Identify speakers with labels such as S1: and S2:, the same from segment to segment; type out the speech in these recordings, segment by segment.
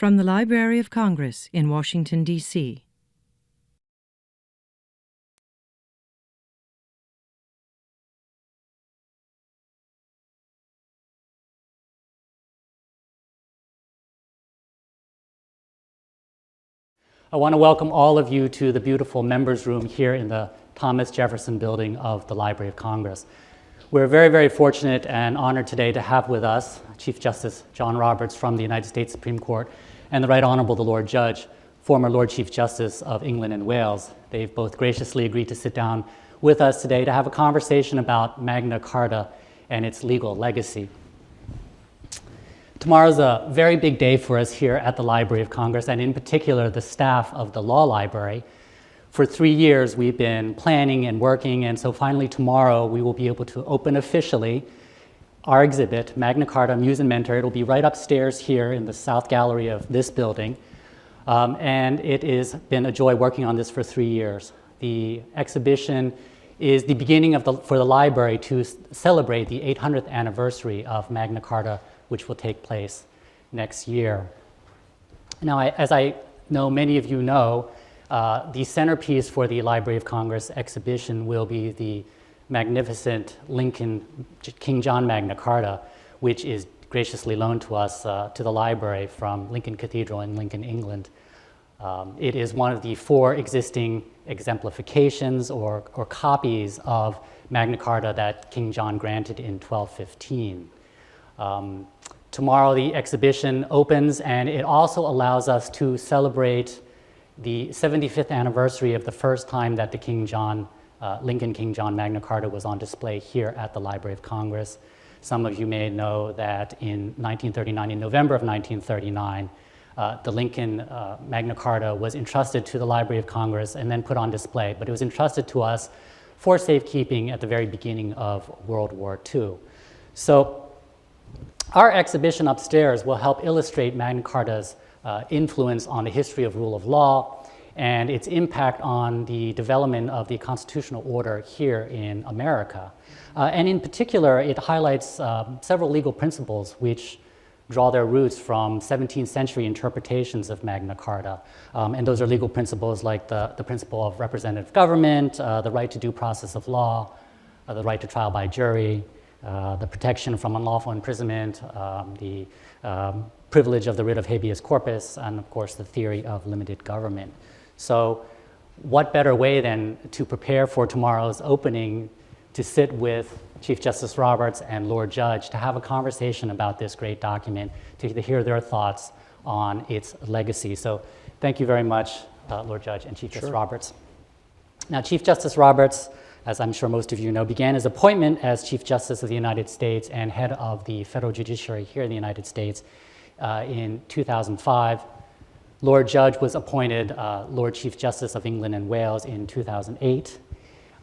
S1: From the Library of Congress in Washington, D.C.
S2: I want to welcome all of you to the beautiful members room here in the Thomas Jefferson building of the Library of Congress. We're very, very fortunate and honored today to have with us Chief Justice John Roberts from the United States Supreme Court and the Right Honorable the Lord Judge, former Lord Chief Justice of England and Wales. They've both graciously agreed to sit down with us today to have a conversation about Magna Carta and its legal legacy. Tomorrow's a very big day for us here at the Library of Congress, and in particular, the staff of the Law Library. For 3 years, we've been planning and working, and so finally tomorrow, we will be able to open officially our exhibit, Magna Carta, Muse and Mentor. It'll be right upstairs here in the South Gallery of this building, and it has been a joy working on this for 3 years. The exhibition is the beginning for the library to celebrate the 800th anniversary of Magna Carta, which will take place next year. Now, as I know many of you know, the centerpiece for the Library of Congress exhibition will be the magnificent Lincoln King John Magna Carta, which is graciously loaned to us to the library from Lincoln Cathedral in Lincoln, England. It is one of the 4 existing exemplifications or copies of Magna Carta that King John granted in 1215. Tomorrow the exhibition opens, and it also allows us to celebrate the 75th anniversary of the first time that the Lincoln King John Magna Carta was on display here at the Library of Congress. Some of you may know that in 1939, in November of 1939, the Lincoln Magna Carta was entrusted to the Library of Congress and then put on display, but it was entrusted to us for safekeeping at the very beginning of World War II. So our exhibition upstairs will help illustrate Magna Carta's influence on the history of rule of law and its impact on the development of the constitutional order here in America. And in particular, it highlights several legal principles which draw their roots from 17th century interpretations of Magna Carta. And those are legal principles like the principle of representative government, the right to due process of law, the right to trial by jury, the protection from unlawful imprisonment, the privilege of the writ of habeas corpus, and of course the theory of limited government. So what better way than to prepare for tomorrow's opening to sit with Chief Justice Roberts and Lord Judge to have a conversation about this great document, to hear their thoughts on its legacy. So thank you very much, Lord Judge and Chief Justice Roberts. Now, Chief Justice Roberts, as I'm sure most of you know, began his appointment as Chief Justice of the United States and head of the federal judiciary here in the United States in 2005. Lord Judge was appointed Lord Chief Justice of England and Wales in 2008.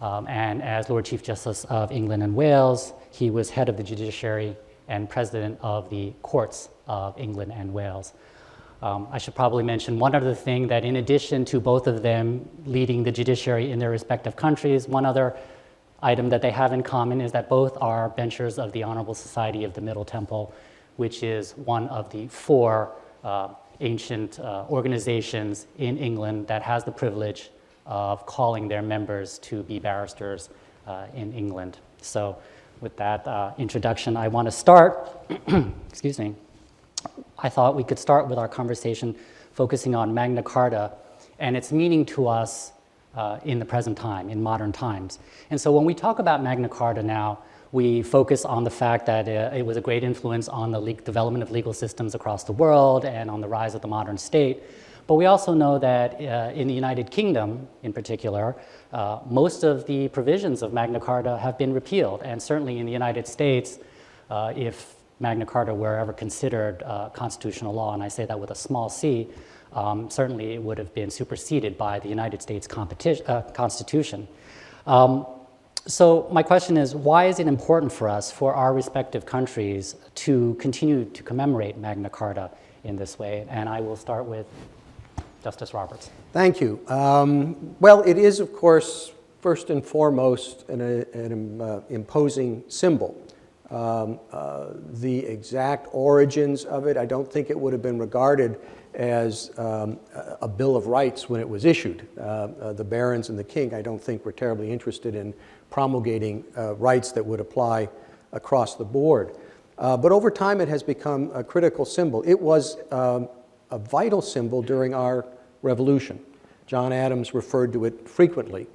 S2: And as Lord Chief Justice of England and Wales, he was head of the judiciary and president of the courts of England and Wales. I should probably mention one other thing, that in addition to both of them leading the judiciary in their respective countries, one other item that they have in common is that both are benchers of the Honorable Society of the Middle Temple, which is one of the 4 ancient organizations in England that has the privilege of calling their members to be barristers in England. So with that introduction, I want to start, excuse me, I thought we could start with our conversation focusing on Magna Carta and its meaning to us in the present time, in modern times. And so when we talk about Magna Carta now, we focus on the fact that it was a great influence on the development of legal systems across the world and on the rise of the modern state. But we also know that in the United Kingdom, in particular, most of the provisions of Magna Carta have been repealed. And certainly in the United States, if Magna Carta were ever considered constitutional law, and I say that with a small c, certainly it would have been superseded by the United States Constitution. So my question is, why is it important for us, for our respective countries, to continue to commemorate Magna Carta in this way? And I will start with Justice Roberts.
S3: Thank you. Well, it is, of course, first and foremost an imposing symbol The exact origins of it, I don't think it would have been regarded as a Bill of Rights when it was issued. The barons and the king, I don't think, were terribly interested in promulgating rights that would apply across the board. But over time, it has become a critical symbol. It was a vital symbol during our revolution. John Adams referred to it frequently.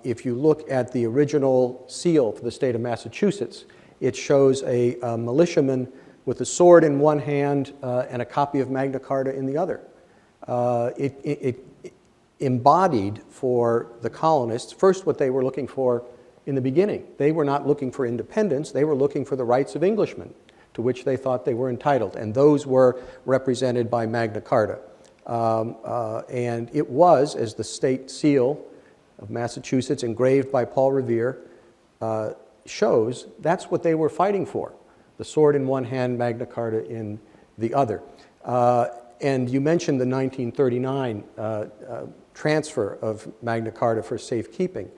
S3: If you look at the original seal for the state of Massachusetts, it shows a militiaman with a sword in one hand and a copy of Magna Carta in the other. It embodied for the colonists first what they were looking for in the beginning. They were not looking for independence, they were looking for the rights of Englishmen to which they thought they were entitled, and those were represented by Magna Carta. And it was, as the state seal of Massachusetts, engraved by Paul Revere, shows, that's what they were fighting for. The sword in one hand, Magna Carta in the other. And you mentioned the 1939 transfer of Magna Carta for safekeeping.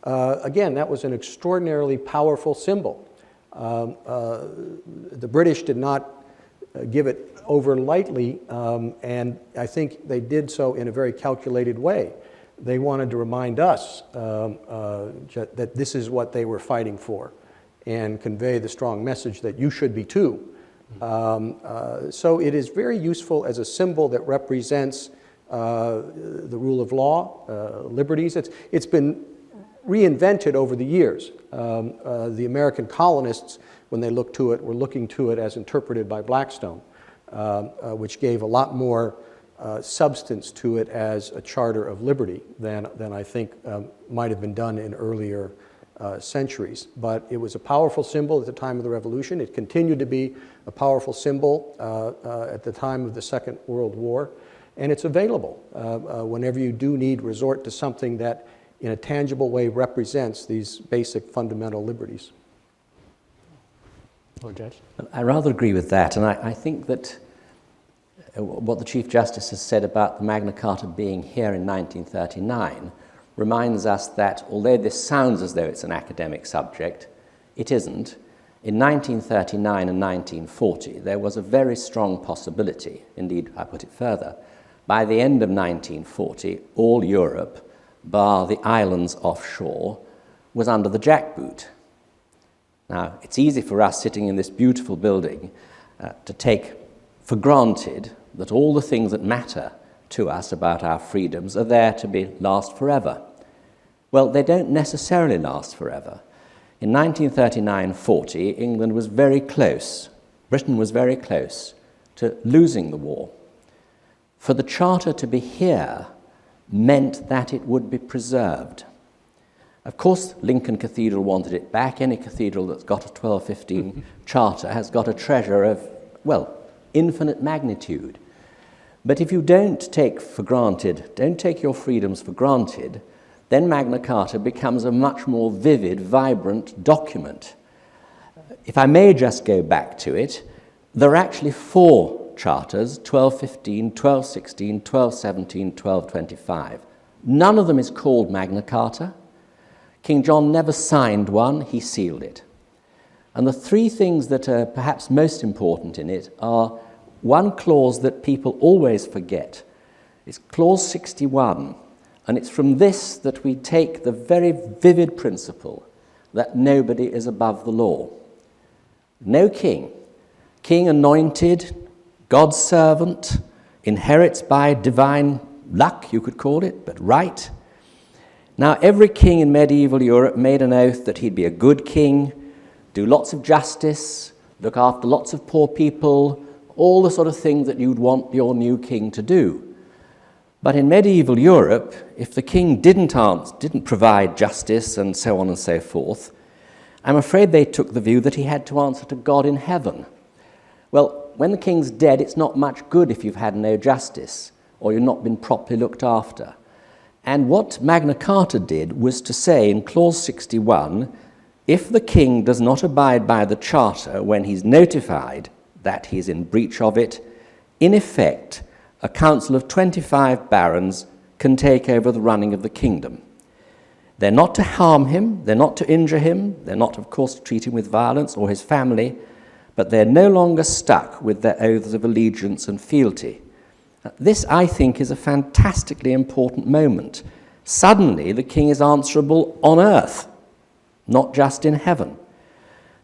S3: Again, that was an extraordinarily powerful symbol. The British did not give it over lightly, and I think they did so in a very calculated way. They wanted to remind us that this is what they were fighting for and convey the strong message that you should be too. So it is very useful as a symbol that represents the rule of law, liberties. It's been reinvented over the years. The American colonists, when they looked to it, were looking to it as interpreted by Blackstone, which gave a lot more substance to it as a charter of liberty than I think might have been done in earlier centuries. But it was a powerful symbol at the time of the Revolution. It continued to be a powerful symbol at the time of the Second World War. And it's available whenever you do need resort to something that in a tangible way represents these basic fundamental liberties.
S2: Lord Judge?
S4: I rather agree with that, and I think that what the Chief Justice has said about the Magna Carta being here in 1939 reminds us that although this sounds as though it's an academic subject, it isn't. In 1939 and 1940, there was a very strong possibility, indeed, I put it further, by the end of 1940, all Europe, bar the islands offshore, was under the jackboot. Now, it's easy for us sitting in this beautiful building to take for granted that all the things that matter to us about our freedoms are there to last forever. Well, they don't necessarily last forever. In 1939-40, England was very close, Britain was very close to losing the war. For the Charter to be here meant that it would be preserved. Of course, Lincoln Cathedral wanted it back. Any cathedral that's got a 1215 charter has got a treasure of, well, infinite magnitude. But if you don't take your freedoms for granted, then Magna Carta becomes a much more vivid, vibrant document. If I may just go back to it, there are actually 4 charters, 1215, 1216, 1217, 1225. None of them is called Magna Carta. King John never signed one, he sealed it. And the 3 things that are perhaps most important in it are one clause that people always forget. It's Clause 61, and it's from this that we take the very vivid principle that nobody is above the law. No king anointed, God's servant, inherits by divine luck, you could call it, but right. Now, every king in medieval Europe made an oath that he'd be a good king, do lots of justice, look after lots of poor people, all the sort of things that you'd want your new king to do. But in medieval Europe, if the king didn't provide justice and so on and so forth, I'm afraid they took the view that he had to answer to God in heaven. Well, when the king's dead, it's not much good if you've had no justice or you've not been properly looked after. And what Magna Carta did was to say in Clause 61, if the king does not abide by the charter when he's notified that he's in breach of it, in effect, a council of 25 barons can take over the running of the kingdom. They're not to harm him, they're not to injure him, they're not, of course, to treat him with violence or his family, but they're no longer stuck with their oaths of allegiance and fealty. This, I think, is a fantastically important moment. Suddenly, the king is answerable on earth, not just in heaven.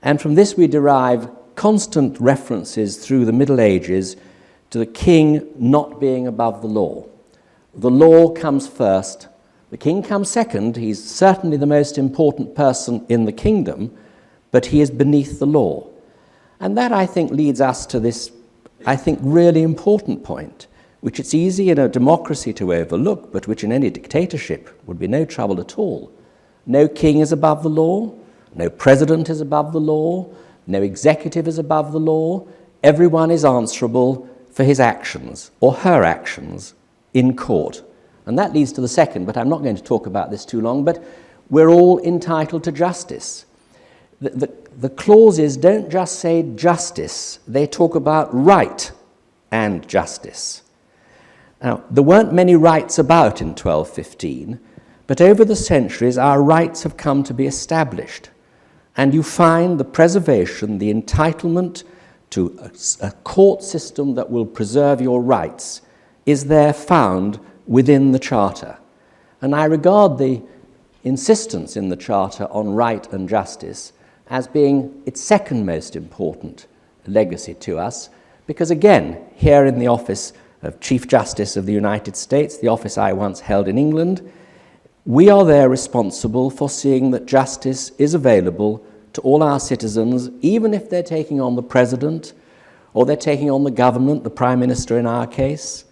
S4: And from this we derive constant references through the Middle Ages to the king not being above the law. The law comes first, the king comes second. He's certainly the most important person in the kingdom, but he is beneath the law. And that, I think, leads us to this, I think, really important point, which it's easy in a democracy to overlook, but which in any dictatorship would be no trouble at all. No king is above the law, no president is above the law, no executive is above the law. Everyone is answerable for his actions or her actions in court. And that leads to the second, but I'm not going to talk about this too long, but we're all entitled to justice. The clauses don't just say justice, they talk about right and justice. Now, there weren't many rights about in 1215, but over the centuries our rights have come to be established. And you find the preservation, the entitlement to a court system that will preserve your rights is there found within the Charter. And I regard the insistence in the Charter on right and justice as being its second most important legacy to us, because again, here in the office of Chief Justice of the United States, the office I once held in England, we are there responsible for seeing that justice is available to all our citizens, even if they're taking on the president, or they're taking on the government, the prime minister in our case,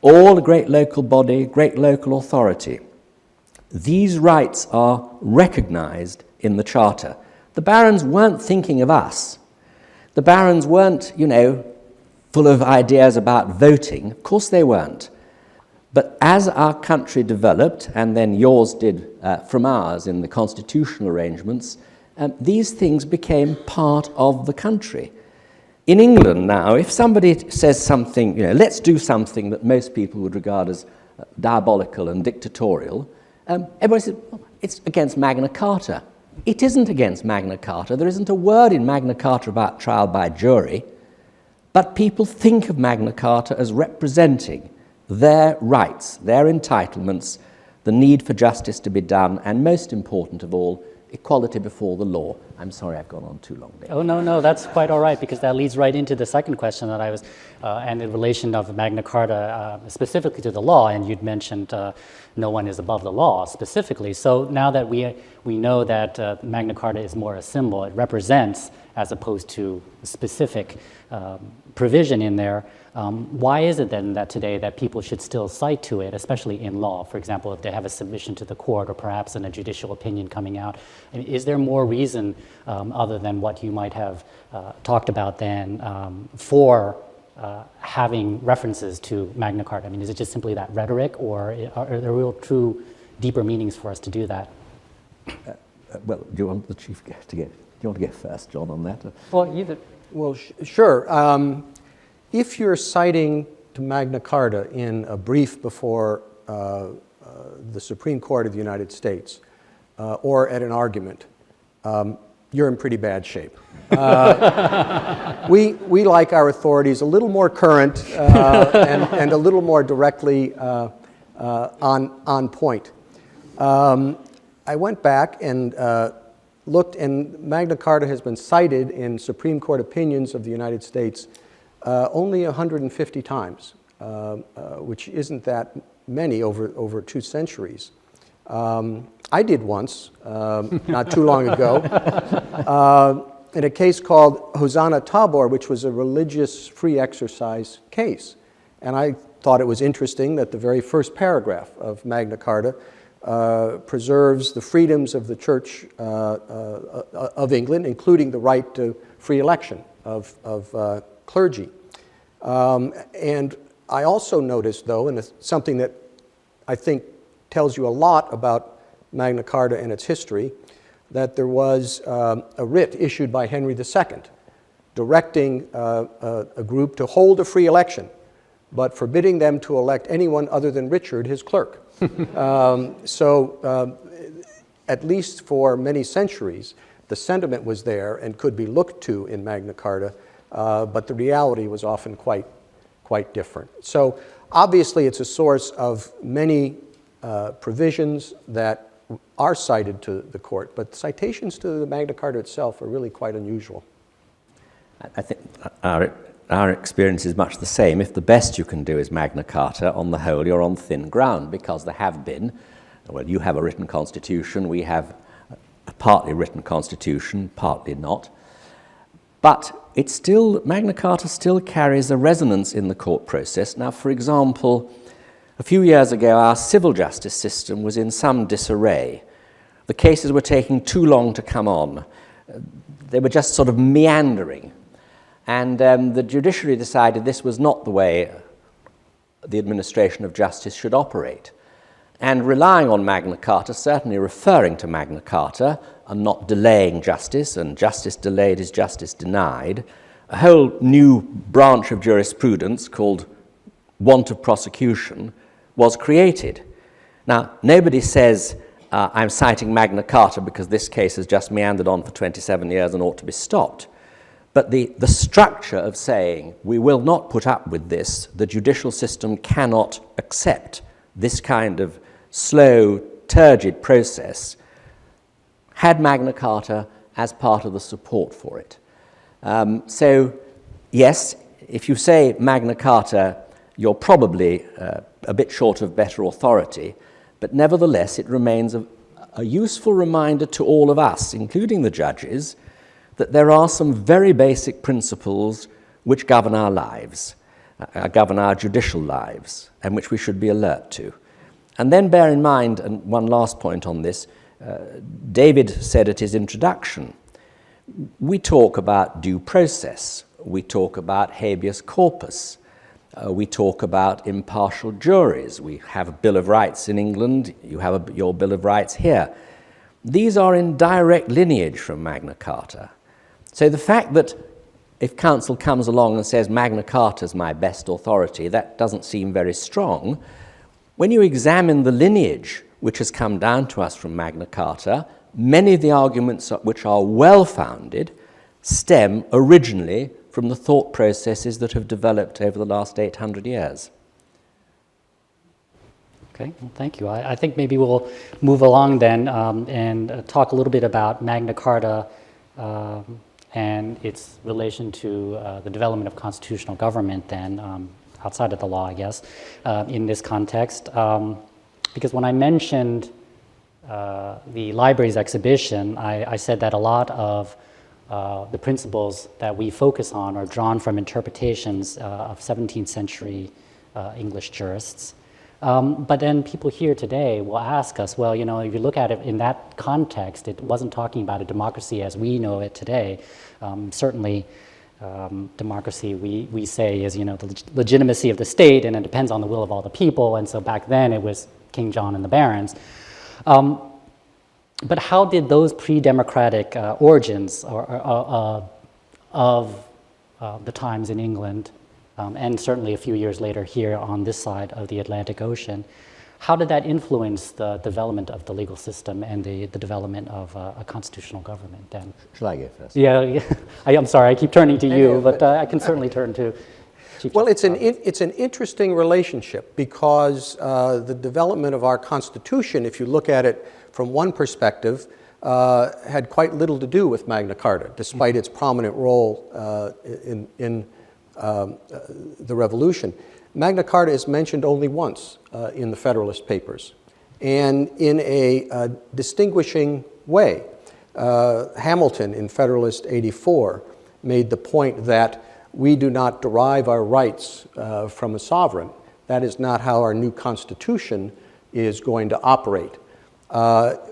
S4: or a great local body, great local authority. These rights are recognized in the Charter. The barons weren't thinking of us. The barons weren't, full of ideas about voting. Of course they weren't. But as our country developed, and then yours did from ours in the constitutional arrangements, these things became part of the country. In England now, if somebody says something, let's do something that most people would regard as diabolical and dictatorial, everybody says, well, it's against Magna Carta. It isn't against Magna Carta. There isn't a word in Magna Carta about trial by jury, but people think of Magna Carta as representing their rights, their entitlements, the need for justice to be done, and most important of all, equality before the law. I'm sorry I've gone on too long there.
S2: Oh, no, that's quite all right, because that leads right into the second question that I was, and in relation of Magna Carta specifically to the law, and you'd mentioned no one is above the law specifically. So now that we know that Magna Carta is more a symbol, it represents as opposed to a specific provision in there, why is it then that today that people should still cite to it, especially in law? For example, if they have a submission to the court or perhaps in a judicial opinion coming out, I mean, is there more reason other than what you might have talked about then for having references to Magna Carta? I mean, is it just simply that rhetoric, or are there real true deeper meanings for us to do that?
S4: Well, do you want the chief to get? Do you want to get first, John, on that?
S2: Well, either.
S3: Well, sure. If you're citing to Magna Carta in a brief before the Supreme Court of the United States or at an argument, you're in pretty bad shape. We like our authorities a little more current and a little more directly on point. I went back and looked, and Magna Carta has been cited in Supreme Court opinions of the United States only 150 times, which isn't that many over 2 centuries. I did once, not too long ago, in a case called Hosanna Tabor, which was a religious free exercise case. And I thought it was interesting that the very first paragraph of Magna Carta preserves the freedoms of the Church of England, including the right to free election of clergy. And I also noticed, though, and it's something that I think tells you a lot about Magna Carta and its history, that there was a writ issued by Henry II directing a group to hold a free election, but forbidding them to elect anyone other than Richard, his clerk. So at least for many centuries, the sentiment was there and could be looked to in Magna Carta, but the reality was often quite different. So obviously it's a source of many provisions that are cited to the court, but citations to the Magna Carta itself are really quite unusual.
S4: I think our experience is much the same. If the best you can do is Magna Carta, on the whole you're on thin ground, because there have been, well, you have a written constitution, we have a partly written constitution, partly not. But it's still, Magna Carta still carries a resonance in the court process. Now, for example, a few years ago, our civil justice system was in some disarray. The cases were taking too long to come on. They were just sort of meandering. And the judiciary decided this was not the way the administration of justice should operate. And relying on Magna Carta, certainly referring to Magna Carta, and not delaying justice, and justice delayed is justice denied, a whole new branch of jurisprudence called want of prosecution was created. Now, nobody says, I'm citing Magna Carta because this case has just meandered on for 27 years and ought to be stopped. But the structure of saying, we will not put up with this, the judicial system cannot accept this kind of slow, turgid process, had Magna Carta as part of the support for it. So, yes, if you say Magna Carta, you're probably a bit short of better authority, but nevertheless it remains a useful reminder to all of us, including the judges, that there are some very basic principles which govern our lives, govern our judicial lives, and which we should be alert to. And then bear in mind, and one last point on this, David said at his introduction, we talk about due process, we talk about habeas corpus, we talk about impartial juries, we have a Bill of Rights in England, you have your Bill of Rights here. These are in direct lineage from Magna Carta. So the fact that if counsel comes along and says Magna Carta is my best authority, that doesn't seem very strong. When you examine the lineage which has come down to us from Magna Carta, many of the arguments which are well-founded stem originally from the thought processes that have developed over the last 800 years.
S2: Okay, well, thank you. I think maybe we'll move along then and talk a little bit about Magna Carta and its relation to the development of constitutional government then, outside of the law, I guess, in this context. Because when I mentioned the library's exhibition, I said that a lot of the principles that we focus on are drawn from interpretations of 17th century English jurists. But then people here today will ask us, well, you know, if you look at it in that context, it wasn't talking about a democracy as we know it today. Certainly, democracy we say is, you know, the legitimacy of the state, and it depends on the will of all the people. And so back then it was King John and the barons. But how did those pre-democratic origins of the times in England, and certainly a few years later here on this side of the Atlantic Ocean, how did that influence the development of the legal system and the development of a constitutional government then?
S4: Shall I go first?
S2: Yeah, I'm sorry, I keep turning to you, but I can certainly turn to Chief
S3: Well,
S2: Justice
S3: it's an interesting relationship because the development of our Constitution, if you look at it from one perspective, had quite little to do with Magna Carta, despite its prominent role in the Revolution. Magna Carta is mentioned only once in the Federalist Papers, and in a distinguishing way. Hamilton, in Federalist 84, made the point that we do not derive our rights from a sovereign. That is not how our new Constitution is going to operate.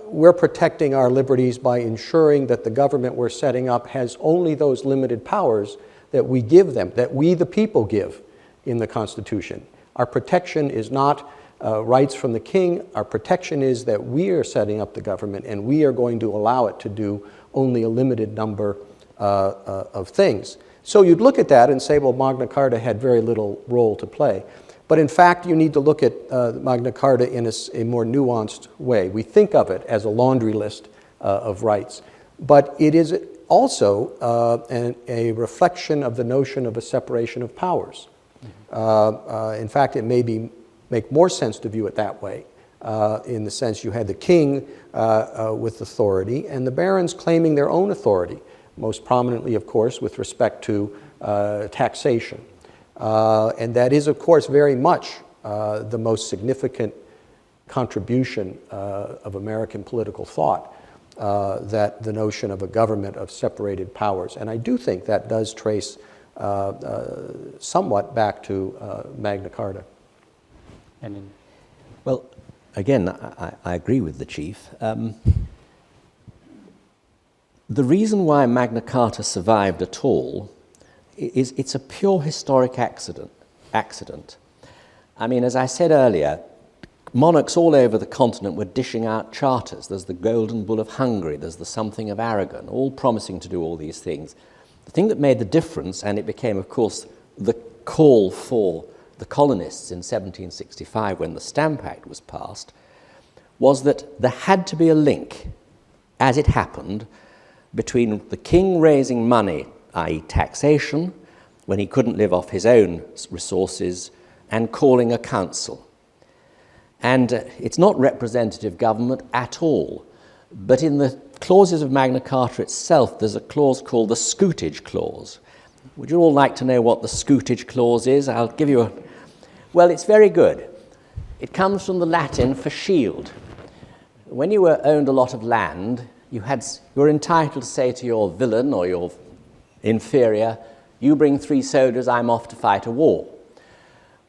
S3: We're protecting our liberties by ensuring that the government we're setting up has only those limited powers that we give them, that we the people give in the Constitution. Our protection is not rights from the king. Our protection is that we are setting up the government and we are going to allow it to do only a limited number of things. So you'd look at that and say, well, Magna Carta had very little role to play. But in fact, you need to look at Magna Carta in a more nuanced way. We think of it as a laundry list of rights, but it is also a reflection of the notion of a separation of powers. In fact, it may make more sense to view it that way, in the sense you had the king with authority and the barons claiming their own authority, most prominently, of course, with respect to taxation. And that is, of course, very much the most significant contribution of American political thought, that the notion of a government of separated powers. And I do think that does trace somewhat back to Magna Carta.
S4: Well, again, I agree with the Chief. The reason why Magna Carta survived at all is it's a pure historic accident. I mean, as I said earlier, monarchs all over the continent were dishing out charters. There's the Golden Bull of Hungary, there's the Something of Aragon, all promising to do all these things. The thing that made the difference, and it became, of course, the call for the colonists in 1765 when the Stamp Act was passed, was that there had to be a link, as it happened, between the king raising money, i.e. taxation, when he couldn't live off his own resources, and calling a council. And it's not representative government at all, but in the clauses of Magna Carta itself, there's a clause called the Scutage Clause. Would you all like to know what the Scutage Clause is? I'll give you a... Well, it's very good. It comes from the Latin for shield. When you owned a lot of land, you were entitled to say to your villain or your inferior, you bring 3 soldiers, I'm off to fight a war.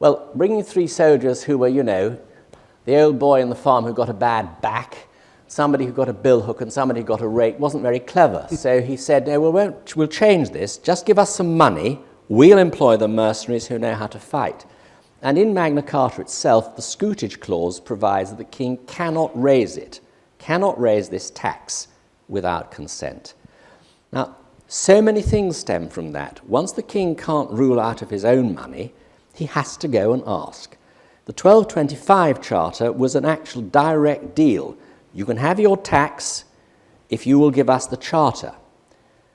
S4: Well, bringing 3 soldiers who were, the old boy in the farm who got a bad back, somebody who got a billhook and somebody who got a rake wasn't very clever. So he said, no, we'll change this. Just give us some money. We'll employ the mercenaries who know how to fight. And in Magna Carta itself, the Scutage Clause provides that the king cannot raise this tax without consent. Now, so many things stem from that. Once the king can't rule out of his own money, he has to go and ask. The 1225 Charter was an actual direct deal. You can have your tax if you will give us the charter.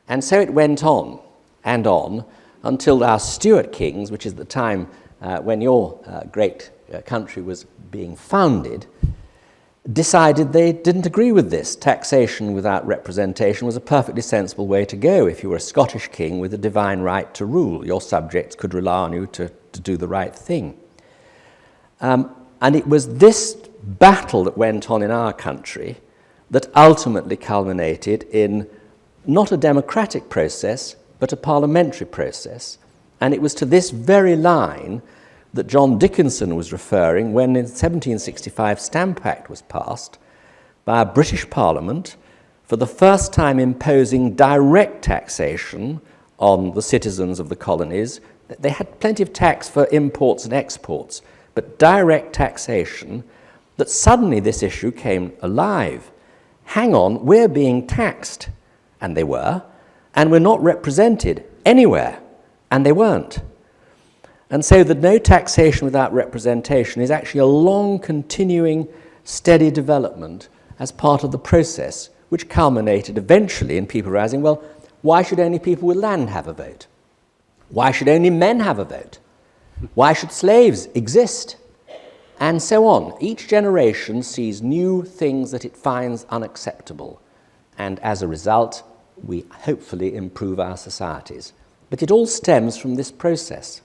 S4: And so it went on and on until our Stuart kings, which is the time when your great country was being founded, decided they didn't agree with this. Taxation without representation was a perfectly sensible way to go. If you were a Scottish king with a divine right to rule, your subjects could rely on you to do the right thing. And it was this battle that went on in our country that ultimately culminated in not a democratic process, but a parliamentary process. And it was to this very line that John Dickinson was referring when in 1765 Stamp Act was passed by a British Parliament, for the first time imposing direct taxation on the citizens of the colonies. They had plenty of tax for imports and exports, but direct taxation, that suddenly this issue came alive. Hang on, we're being taxed, and they were, and we're not represented anywhere, and they weren't. And so the no taxation without representation is actually a long, continuing, steady development as part of the process, which culminated eventually in people realizing, well, why should only people with land have a vote? Why should only men have a vote? Why should slaves exist? And so on. Each generation sees new things that it finds unacceptable. And as a result, we hopefully improve our societies. But it all stems from this process.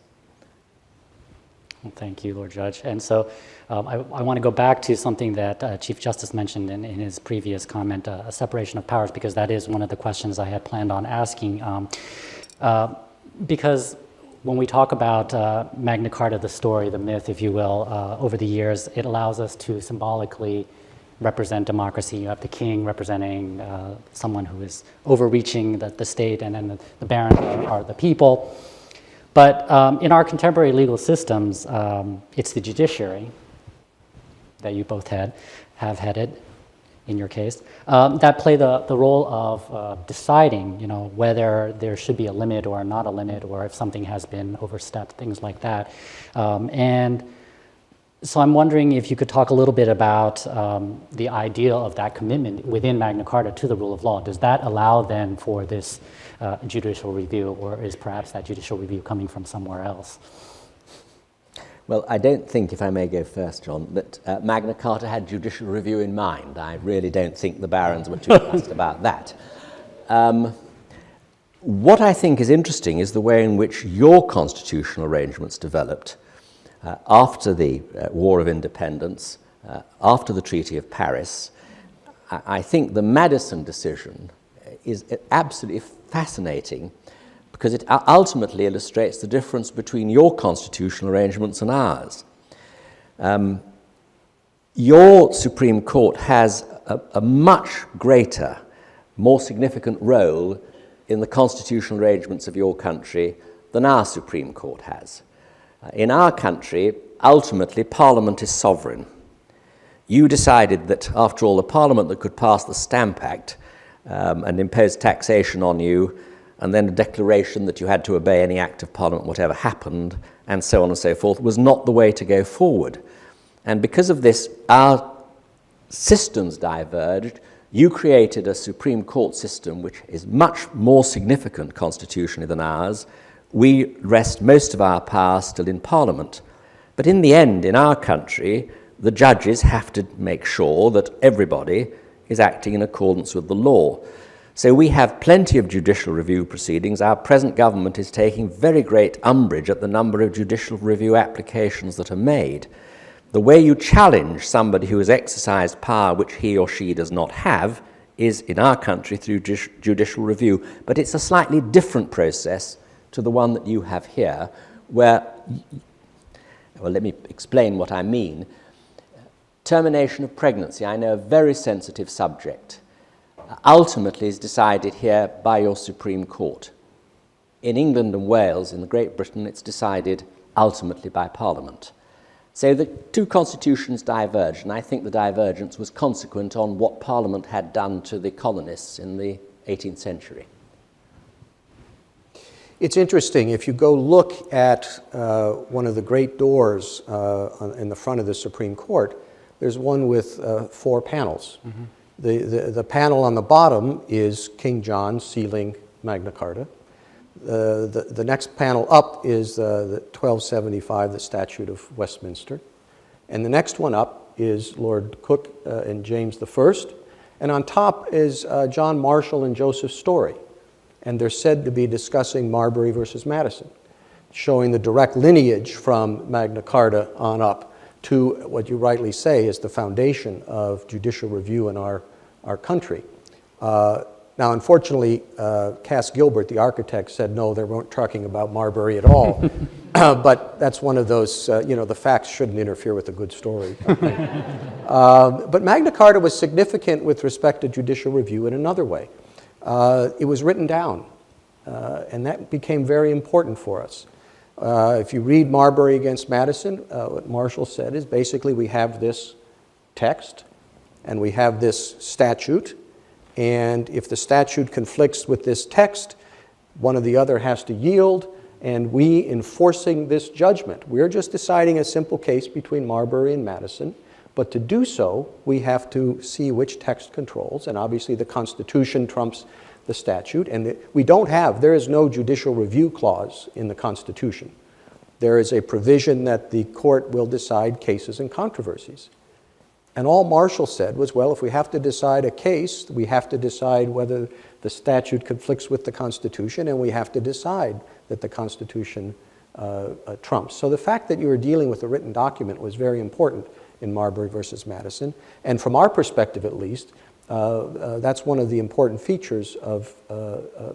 S2: Thank you, Lord Judge. And so I want to go back to something that Chief Justice mentioned in his previous comment, a separation of powers, because that is one of the questions I had planned on asking. Because when we talk about Magna Carta, the story, the myth, if you will, over the years, it allows us to symbolically represent democracy. You have the king representing someone who is overreaching the state, and then the barons are the people. But in our contemporary legal systems, it's the judiciary that you both have headed. in your case, that play the role of deciding, whether there should be a limit or not a limit, or if something has been overstepped, things like that. And so I'm wondering if you could talk a little bit about the ideal of that commitment within Magna Carta to the rule of law. Does that allow then for this judicial review, or is perhaps that judicial review coming from somewhere else?
S4: Well, I don't think, if I may go first, John, that Magna Carta had judicial review in mind. I really don't think the barons were too fussed about that. What I think is interesting is the way in which your constitutional arrangements developed after the War of Independence, after the Treaty of Paris. I think the Madison decision is absolutely fascinating, because it ultimately illustrates the difference between your constitutional arrangements and ours. Your Supreme Court has a much greater, more significant role in the constitutional arrangements of your country than our Supreme Court has. In our country, ultimately, Parliament is sovereign. You decided that, after all, the Parliament that could pass the Stamp Act and impose taxation on you, and then a declaration that you had to obey any act of Parliament, whatever happened, and so on and so forth, was not the way to go forward. And because of this, our systems diverged. You created a Supreme Court system which is much more significant constitutionally than ours. We rest most of our power still in Parliament. But in the end, in our country, the judges have to make sure that everybody is acting in accordance with the law. So we have plenty of judicial review proceedings. Our present government is taking very great umbrage at the number of judicial review applications that are made. The way you challenge somebody who has exercised power which he or she does not have is, in our country, through judicial review. But it's a slightly different process to the one that you have here, where, well, let me explain what I mean. Termination of pregnancy, I know, a very sensitive subject, ultimately is decided here by your Supreme Court. In England and Wales, in Great Britain, it's decided ultimately by Parliament. So the two constitutions diverged, and I think the divergence was consequent on what Parliament had done to the colonists in the 18th century.
S3: It's interesting, if you go look at one of the great doors in the front of the Supreme Court, there's one with 4 panels. Mm-hmm. The panel on the bottom is King John sealing Magna Carta. The next panel up is the 1275, the Statute of Westminster. And the next one up is Lord Coke and James I. And on top is John Marshall and Joseph Story. And they're said to be discussing Marbury versus Madison, showing the direct lineage from Magna Carta on up to what you rightly say is the foundation of judicial review in our country. Now, unfortunately, Cass Gilbert, the architect, said no, they weren't talking about Marbury at all. But that's one of those, the facts shouldn't interfere with a good story. But Magna Carta was significant with respect to judicial review in another way. It was written down, and that became very important for us. If you read Marbury against Madison, what Marshall said is basically we have this text and we have this statute, and if the statute conflicts with this text, one or the other has to yield, and we enforcing this judgment. We're just deciding a simple case between Marbury and Madison, but to do so, we have to see which text controls, and obviously the Constitution trumps the statute, and there is no judicial review clause in the Constitution. There is a provision that the court will decide cases and controversies. And all Marshall said was, well, if we have to decide a case, we have to decide whether the statute conflicts with the Constitution, and we have to decide that the Constitution trumps. So the fact that you were dealing with a written document was very important in Marbury versus Madison. And from our perspective, at least, that's one of the important features of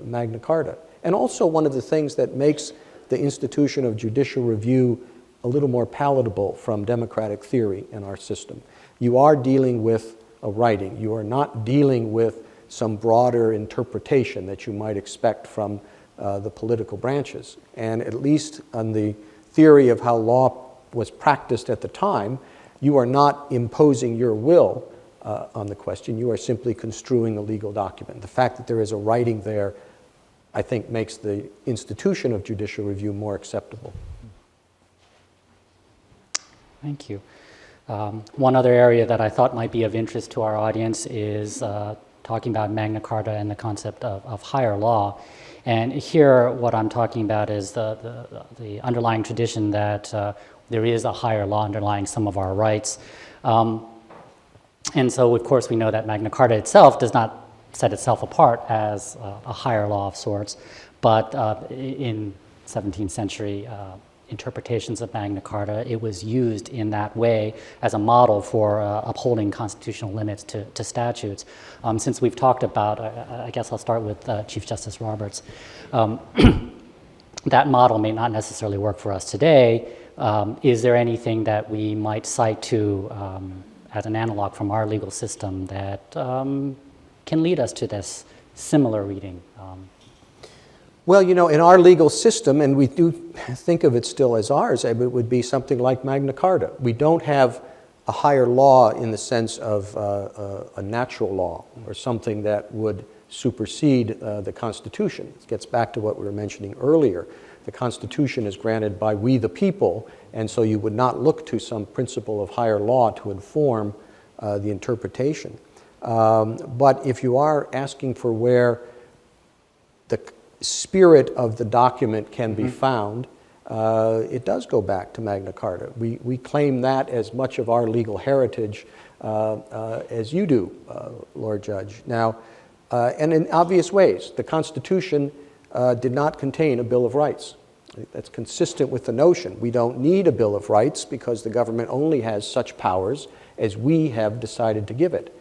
S3: Magna Carta. And also one of the things that makes the institution of judicial review a little more palatable from democratic theory in our system. You are dealing with a writing. You are not dealing with some broader interpretation that you might expect from the political branches. And at least on the theory of how law was practiced at the time, you are not imposing your will on the question. You are simply construing a legal document. The fact that there is a writing there, I think, makes the institution of judicial review more acceptable.
S2: Thank you. One other area that I thought might be of interest to our audience is talking about Magna Carta and the concept of higher law. And here what I'm talking about is the underlying tradition that there is a higher law underlying some of our rights. And so, of course, we know that Magna Carta itself does not set itself apart as a higher law of sorts, but in 17th century interpretations of Magna Carta, it was used in that way as a model for upholding constitutional limits to statutes. Since we've talked about, I guess I'll start with Chief Justice Roberts, that model may not necessarily work for us today. Is there anything that we might cite to as an analog from our legal system that can lead us to this similar reading?
S3: Well, you know, in our legal system, and we do think of it still as ours, it would be something like Magna Carta. We don't have a higher law in the sense of a natural law or something that would supersede the Constitution. It gets back to what we were mentioning earlier. The Constitution is granted by we the people, and so you would not look to some principle of higher law to inform the interpretation. But if you are asking for where the spirit of the document can be found, it does go back to Magna Carta. We claim that as much of our legal heritage as you do, Lord Judge. Now, and in obvious ways, the Constitution did not contain a Bill of Rights. That's consistent with the notion. We don't need a Bill of Rights because the government only has such powers as we have decided to give it.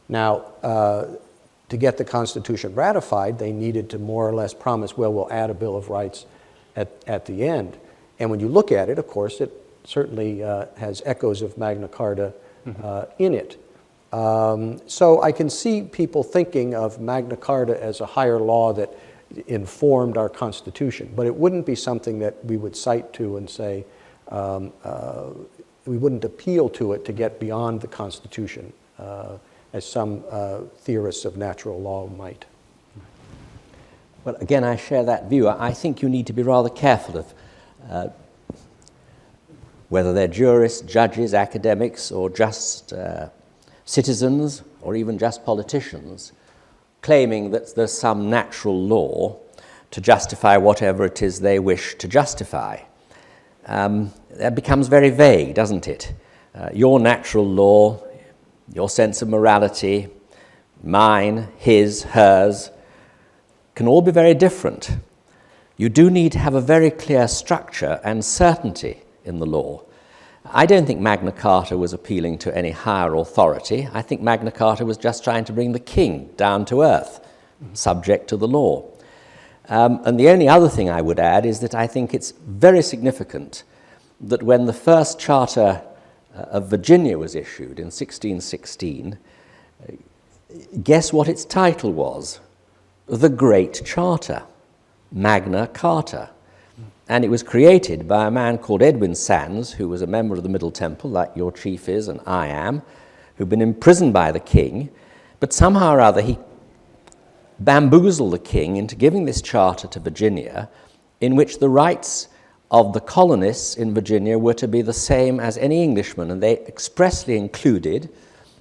S3: Now, to get the Constitution ratified, they needed to more or less promise, well, we'll add a Bill of Rights at the end. And when you look at it, of course, it certainly has echoes of Magna Carta in it. So I can see people thinking of Magna Carta as a higher law that informed our Constitution, but it wouldn't be something that we would cite to and say, we wouldn't appeal to it to get beyond the Constitution, as some theorists of natural law might.
S4: Well, again, I share that view. I think you need to be rather careful of whether they're jurists, judges, academics, or just citizens, or even just politicians, claiming that there's some natural law to justify whatever it is they wish to justify. That becomes very vague, doesn't it? Your natural law, your sense of morality, mine, his, hers, can all be very different. You do need to have a very clear structure and certainty in the law. I don't think Magna Carta was appealing to any higher authority. I think Magna Carta was just trying to bring the king down to earth, subject to the law. And the only other thing I would add is that I think it's very significant that when the first charter of Virginia was issued in 1616, guess what its title was? The Great Charter, Magna Carta. And it was created by a man called Edwin Sandys, who was a member of the Middle Temple, like your chief is and I am, who'd been imprisoned by the king, but somehow or other he bamboozled the king into giving this charter to Virginia, in which the rights of the colonists in Virginia were to be the same as any Englishman, and they expressly included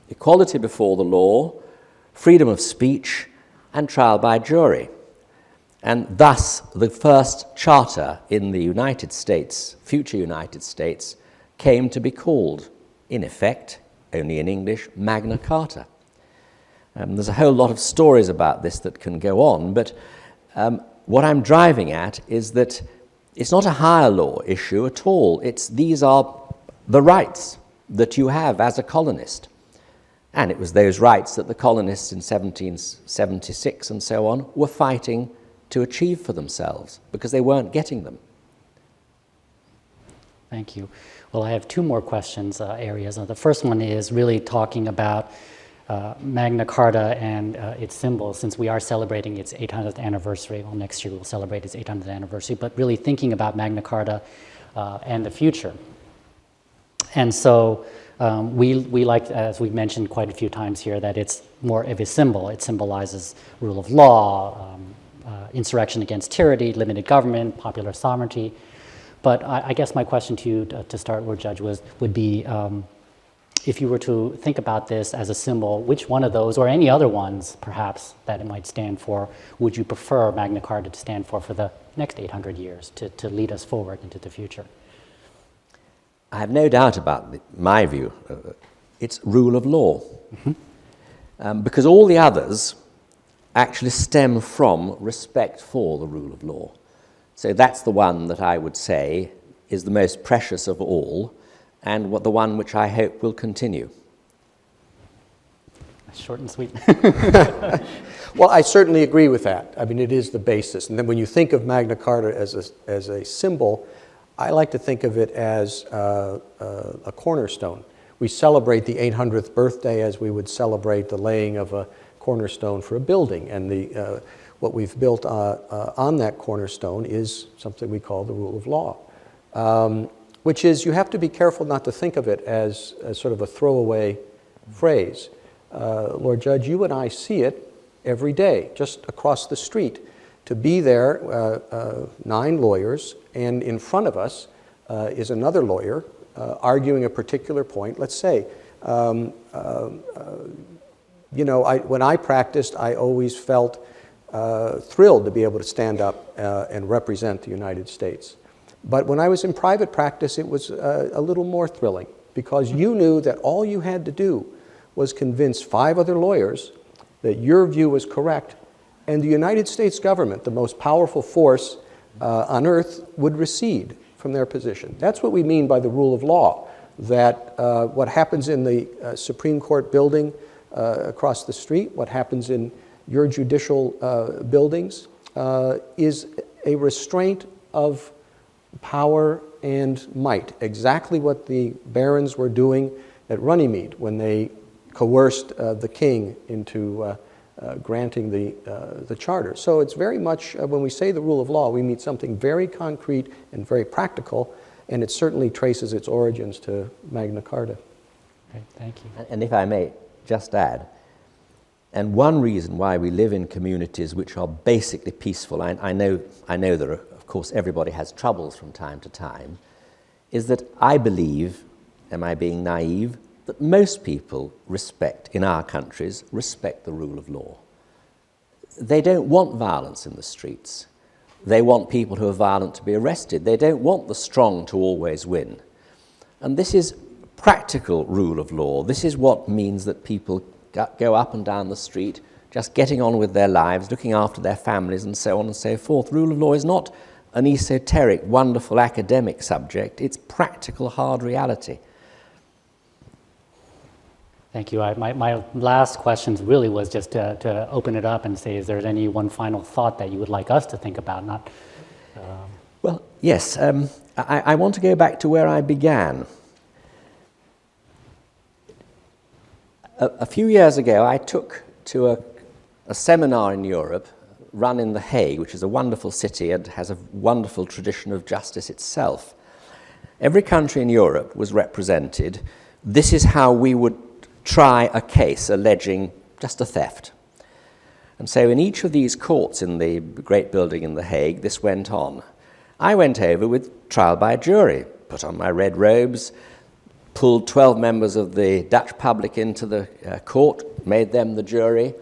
S4: equality before the law, freedom of speech, and trial by jury. And thus, the first charter in the United States, future United States, came to be called, in effect, only in English, Magna Carta. There's a whole lot of stories about this that can go on, but what I'm driving at is that it's not a higher law issue at all. These are the rights that you have as a colonist. And it was those rights that the colonists in 1776 and so on were fighting to achieve for themselves because they weren't getting them.
S2: Thank you. Well, I have two more questions, areas. The first one is really talking about Magna Carta and its symbols, since we are celebrating its 800th anniversary. Well, next year we'll celebrate its 800th anniversary, but really thinking about Magna Carta and the future. And so We like, as we mentioned quite a few times here, that it's more of a symbol. It symbolizes rule of law, insurrection against tyranny, limited government, popular sovereignty. But I guess my question to you to start, Lord Judge, would be, if you were to think about this as a symbol, which one of those, or any other ones perhaps that it might stand for, would you prefer Magna Carta to stand for the next 800 years, to lead us forward into the future?
S4: I have no doubt about my view. It's rule of law. Because all the others actually stem from respect for the rule of law. So that's the one that I would say is the most precious of all, and the one which I hope will continue.
S2: Short and sweet.
S3: Well, I certainly agree with that. I mean, it is the basis. And then when you think of Magna Carta as a symbol, I like to think of it as a cornerstone. We celebrate the 800th birthday as we would celebrate the laying of a cornerstone for a building. And what we've built on that cornerstone is something we call the rule of law, which is, you have to be careful not to think of it as sort of a throwaway phrase. Lord Judge, you and I see it every day, just across the street. To be there, 9 lawyers, and in front of us is another lawyer arguing a particular point. Let's say, you know, when I practiced, I always felt thrilled to be able to stand up and represent the United States. But when I was in private practice, it was a little more thrilling, because you knew that all you had to do was convince 5 other lawyers that your view was correct, and the United States government, the most powerful force on earth, would recede from their position. That's what we mean by the rule of law, that what happens in the Supreme Court building across the street, what happens in your judicial buildings, is a restraint of power and might, exactly what the barons were doing at Runnymede when they coerced the king into granting the charter. So it's very much, when we say the rule of law, we mean something very concrete and very practical, and it certainly traces its origins to Magna Carta.
S2: Great, thank you.
S4: And if I may just add, and one reason why we live in communities which are basically peaceful, I know there are, of course, everybody has troubles from time to time, is that I believe, am I being naive, that most people in our countries, respect the rule of law. They don't want violence in the streets. They want people who are violent to be arrested. They don't want the strong to always win. And this is practical rule of law. This is what means that people go up and down the street, just getting on with their lives, looking after their families, and so on and so forth. Rule of law is not an esoteric, wonderful academic subject. It's practical, hard reality.
S2: Thank you. My last question really was just to open it up and say, is there any one final thought that you would like us to think about?
S4: Well, yes. I want to go back to where I began. A few years ago, I took to a seminar in Europe run in The Hague, which is a wonderful city and has a wonderful tradition of justice itself. Every country in Europe was represented. This is how we would try a case alleging just a theft. And so in each of these courts in the great building in The Hague, this went on. I went over with trial by jury, put on my red robes, pulled 12 members of the Dutch public into the court, made them the jury,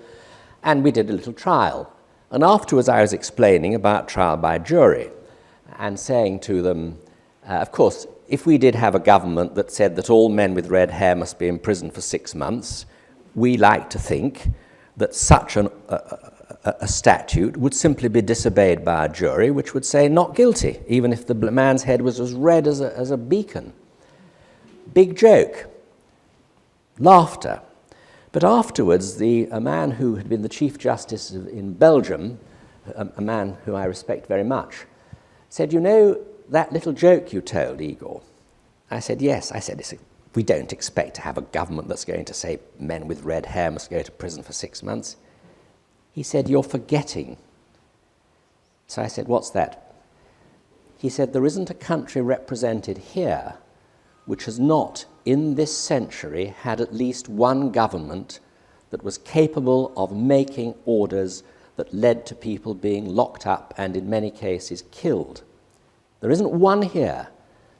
S4: and we did a little trial. And afterwards I was explaining about trial by jury and saying to them, of course, if we did have a government that said that all men with red hair must be in prison for 6 months, we like to think that such a statute would simply be disobeyed by a jury, which would say not guilty, even if the man's head was as red as a beacon. Big joke. Laughter. But afterwards, a man who had been the Chief Justice in Belgium, a man who I respect very much, said, "You know that little joke you told, Igor?" I said, "Yes." I said, "We don't expect to have a government that's going to say men with red hair must go to prison for 6 months." He said, "You're forgetting." So I said, "What's that?" He said, "There isn't a country represented here which has not in this century had at least one government that was capable of making orders that led to people being locked up and in many cases killed. There isn't one here.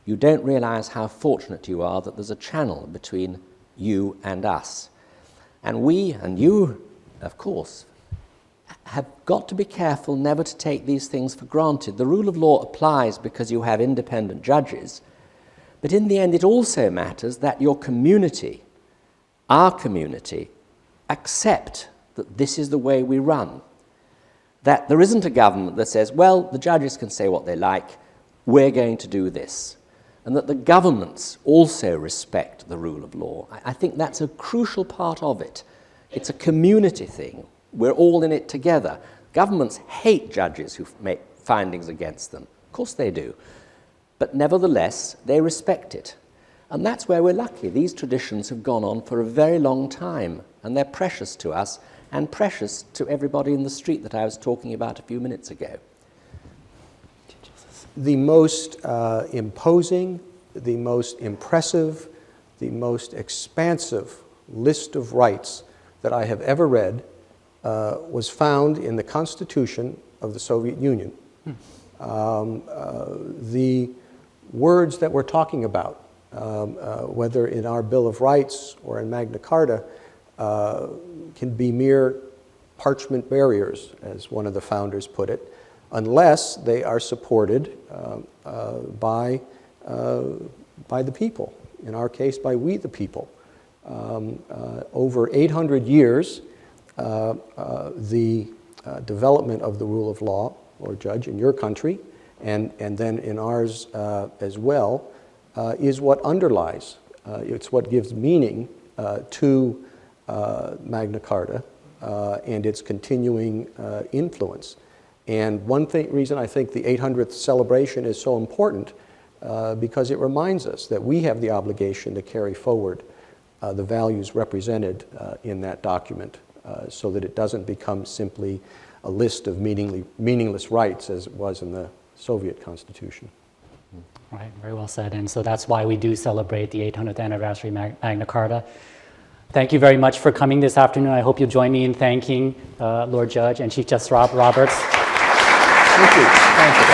S4: You don't realize how fortunate you are that there's a channel between you and us. And we, and you, of course, have got to be careful never to take these things for granted. The rule of law applies because you have independent judges, but in the end it also matters that your community, our community, accept that this is the way we run. That there isn't a government that says, well, the judges can say what they like, we're going to do this. And that the governments also respect the rule of law. I think that's a crucial part of it. It's a community thing. We're all in it together. Governments hate judges who make findings against them. Of course they do. But nevertheless, they respect it. And that's where we're lucky. These traditions have gone on for a very long time, and they're precious to us and precious to everybody in the street that I was talking about a few minutes ago.
S3: The most imposing, the most impressive, the most expansive list of rights that I have ever read was found in the Constitution of the Soviet Union. The words that we're talking about, whether in our Bill of Rights or in Magna Carta, can be mere parchment barriers, as one of the founders put it, unless they are supported by the people, in our case by we the people. Over 800 years, the development of the rule of law, Lord Judge, in your country, and then in ours as well, is what underlies, it's what gives meaning to Magna Carta and its continuing influence. And one reason I think the 800th celebration is so important because it reminds us that we have the obligation to carry forward the values represented in that document so that it doesn't become simply a list of meaningless rights as it was in the Soviet Constitution.
S2: Right, very well said. And so that's why we do celebrate the 800th anniversary Magna Carta. Thank you very much for coming this afternoon. I hope you'll join me in thanking Lord Judge and Chief Justice Roberts.
S3: Thank you. Thank you.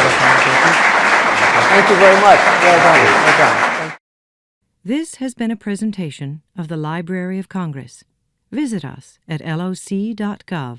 S3: Thank you very much. Well done. Well done.
S1: This has been a presentation of the Library of Congress. Visit us at loc.gov.